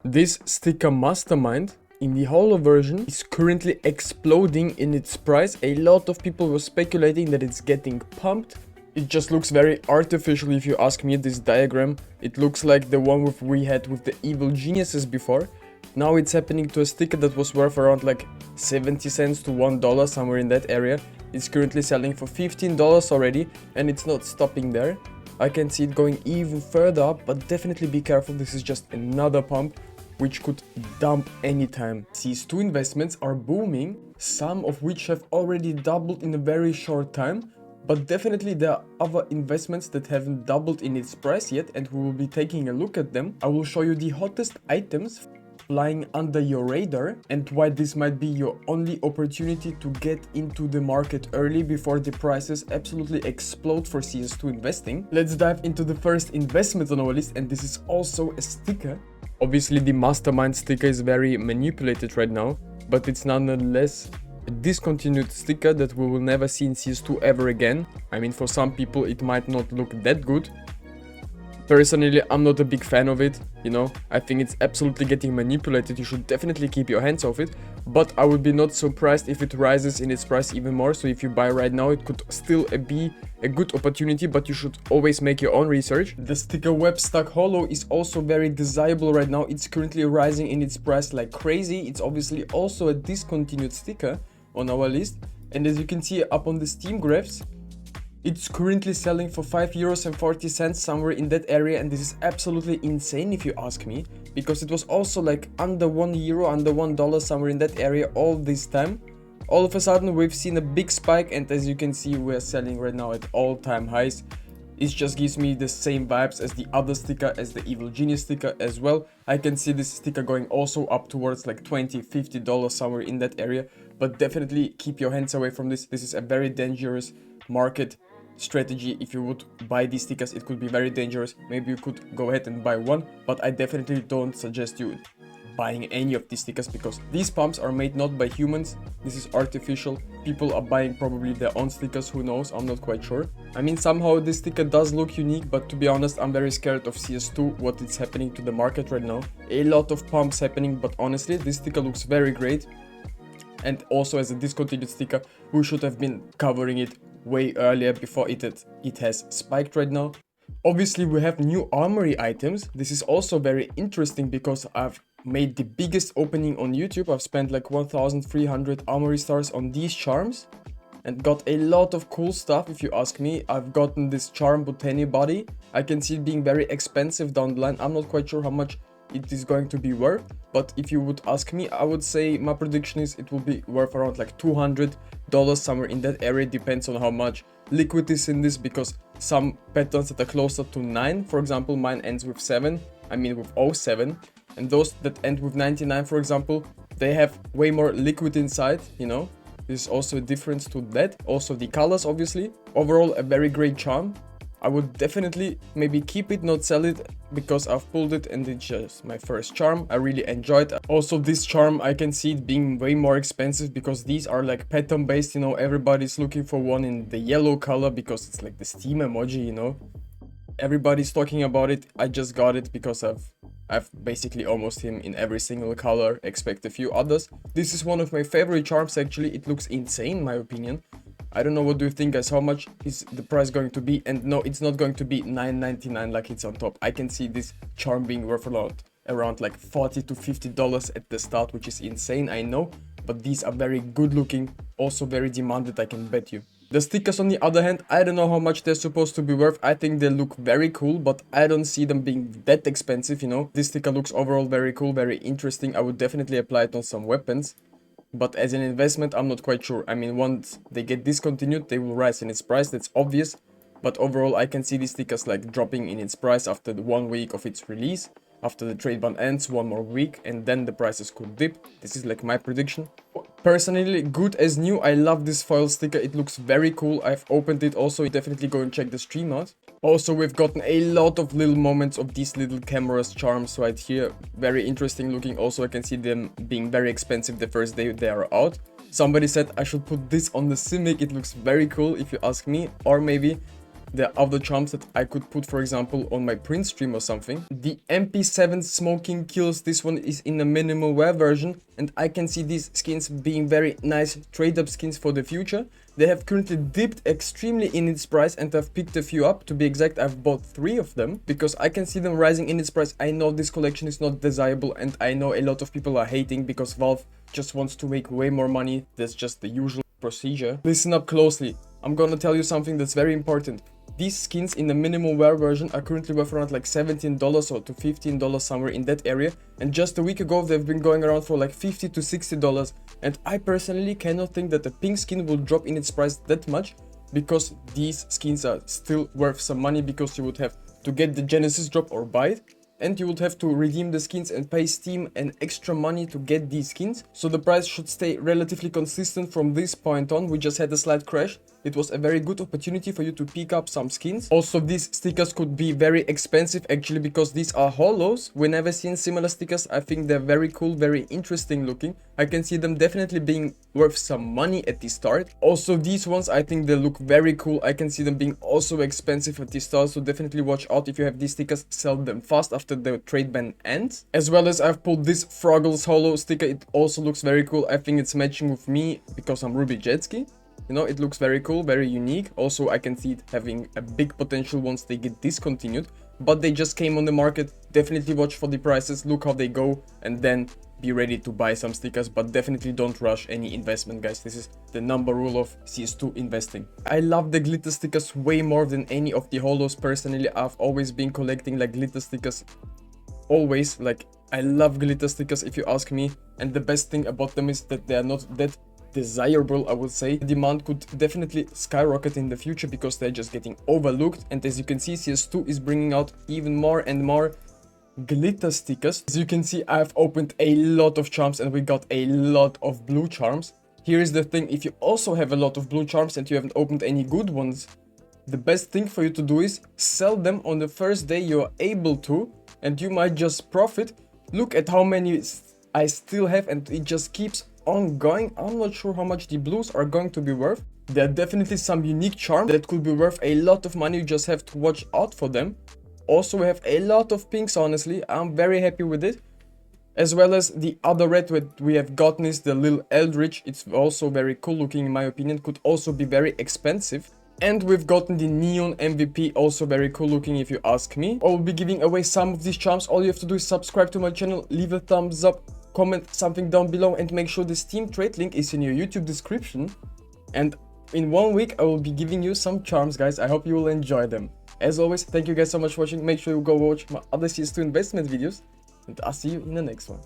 This sticker Mastermind in the holo version is currently exploding in its price. A lot of people were speculating that it's getting pumped. It just looks very artificial if you ask me, this diagram. It looks like the one we had with the evil geniuses before. Now it's happening to a sticker that was worth around like 70 cents to $1, somewhere in that area. It's currently selling for $15 already, and it's not stopping there. I can see it going even further up, but definitely be careful, this is just another pump which could dump anytime. CS2 investments are booming, some of which have already doubled in a very short time, but definitely there are other investments that haven't doubled in its price yet, and we will be taking a look at them. I will show you the hottest items flying under your radar and why this might be your only opportunity to get into the market early before the prices absolutely explode for CS2 investing. Let's dive into the first investment on our list, and this is also a sticker. Obviously the Mastermind sticker is very manipulated right now, but it's nonetheless a discontinued sticker that we will never see in CS2 ever again. I mean, for some people it might not look that good. Personally, I'm not a big fan of it, you know. I think it's absolutely getting manipulated. You should definitely keep your hands off it, but I would be not surprised if it rises in its price even more. So if you buy right now, it could still be a good opportunity, but you should always make your own research. The sticker web stuck holo is also very desirable right now. It's currently rising in its price like crazy. It's obviously also a discontinued sticker on our list, and as you can see up on the Steam graphs, it's currently selling for €5.40, somewhere in that area, and this is absolutely insane if you ask me, because it was also like under €1, under $1, somewhere in that area all this time. All of a sudden we've seen a big spike, and as you can see we're selling right now at all-time highs. It just gives me the same vibes as the other sticker, as the evil genius sticker as well. I can see this sticker going also up towards like $20, $50, somewhere in that area, but definitely keep your hands away from this. This is a very dangerous market strategy. If you would buy these stickers, it could be very dangerous. Maybe you could go ahead and buy one, but I definitely don't suggest you buying any of these stickers, because these pumps are made not by humans. This is artificial. People are buying probably their own stickers, who knows, I'm not quite sure. I mean, somehow this sticker does look unique, but to be honest, I'm very scared of CS2, what is happening to the market right now. A lot of pumps happening, but honestly this sticker looks very great. And also, as a discontinued sticker, we should have been covering it way earlier before it has spiked right now. Obviously we have new armory items. This is also very interesting because I've made the biggest opening on YouTube. I've spent like 1,300 armory stars on these charms and got a lot of cool stuff if you ask me. I've gotten this charm Botany body. I can see it being very expensive down the line. I'm not quite sure how much it is going to be worth, but if you would ask me, I would say my prediction is it will be worth around like $200, somewhere in that area. Depends on how much liquid is in this, because some patterns that are closer to 9, for example, mine ends with 7, I mean with 07, and those that end with 99, for example, they have way more liquid inside, you know. There's also a difference to that. Also the colors, obviously. Overall, a very great charm. I would definitely maybe keep it, not sell it, because I've pulled it and it's just my first charm. I really enjoyed it. Also this charm, I can see it being way more expensive, because these are like pattern based, you know. Everybody's looking for one in the yellow color because it's like the Steam emoji, you know. Everybody's talking about it. I just got it because I've basically almost him in every single color, except a few others. This is one of my favorite charms actually. It looks insane in my opinion. I don't know, what do you think, guys? How much is the price going to be? And no, it's not going to be $9.99 like it's on top. I can see this charm being worth a lot, around like $40 to $50 at the start, which is insane, I know. But these are very good looking, also very demanded, I can bet you. The stickers on the other hand, I don't know how much they're supposed to be worth. I think they look very cool, but I don't see them being that expensive, you know. This sticker looks overall very cool, very interesting. I would definitely apply it on some weapons. But as an investment, I'm not quite sure. I mean, once they get discontinued, they will rise in its price, that's obvious. But overall, I can see these stickers like dropping in its price after the 1 week of its release. After the trade ban ends, 1 more week, and then the prices could dip. This is like my prediction. Personally, good as new. I love this foil sticker. It looks very cool. I've opened it also. Definitely go and check the stream out. Also, we've gotten a lot of little moments of these little cameras charms right here. Very interesting looking. Also, I can see them being very expensive the first day they are out. Somebody said I should put this on the Simic. It looks very cool if you ask me. Or maybe the other charms that I could put, for example, on my print stream or something. The MP7 Smoking Kills, this one is in the minimal wear version, and I can see these skins being very nice trade-up skins for the future. They have currently dipped extremely in its price, and I've picked a few up. To be exact, I've bought 3 of them because I can see them rising in its price. I know this collection is not desirable, and I know a lot of people are hating because Valve just wants to make way more money. That's just the usual procedure. Listen up closely. I'm gonna tell you something that's very important. These skins in the minimal wear version are currently worth around like $17 or to $15, somewhere in that area, and just a week ago they've been going around for like $50 to $60, and I personally cannot think that the pink skin will drop in its price that much, because these skins are still worth some money, because you would have to get the Genesis drop or buy it, and you would have to redeem the skins and pay Steam an extra money to get these skins. So the price should stay relatively consistent from this point on. We just had a slight crash. It was a very good opportunity for you to pick up some skins. Also, these stickers could be very expensive actually, because these are holos. We never seen similar stickers. I think they're very cool, very interesting looking. I can see them definitely being worth some money at the start. Also, these ones, I think they look very cool. I can see them being also expensive at the start, so definitely watch out. If you have these stickers, sell them fast after the trade ban ends. As well as I've pulled this Froggles holo sticker. It also looks very cool. I think it's matching with me because I'm Ruby Jetski. You know, it looks very cool, very unique. Also, I can see it having a big potential once they get discontinued. But they just came on the market. Definitely watch for the prices, look how they go, and then be ready to buy some stickers. But definitely don't rush any investment, guys. This is the number rule of CS2 investing. I love the glitter stickers way more than any of the holos personally. I've always been collecting like glitter stickers. Always, like, I love glitter stickers if you ask me. And the best thing about them is that they are not that desirable, I would say. The demand could definitely skyrocket in the future because they're just getting overlooked, and as you can see, CS2 is bringing out even more and more glitter stickers. As you can see, I've opened a lot of charms and we got a lot of blue charms. Here is the thing: if you also have a lot of blue charms and you haven't opened any good ones, the best thing for you to do is sell them on the first day you're able to, and you might just profit. Look at how many I still have, and it just keeps ongoing. I'm not sure how much the blues are going to be worth. There are definitely some unique charms that could be worth a lot of money. You just have to watch out for them. Also, we have a lot of pinks. Honestly, I'm very happy with it. As well as the other red that we have gotten is the Lil Eldritch. It's also very cool looking in my opinion. Could also be very expensive. And we've gotten the Neon MVP, also very cool looking if you ask me. I will be giving away some of these charms. All you have to do is subscribe to my channel, leave a thumbs up, comment something down below, and make sure the Steam trade link is in your YouTube description. And in 1 week I will be giving you some charms, guys. I hope you will enjoy them. As always, thank you guys so much for watching. Make sure you go watch my other CS2 investment videos, and I'll see you in the next one.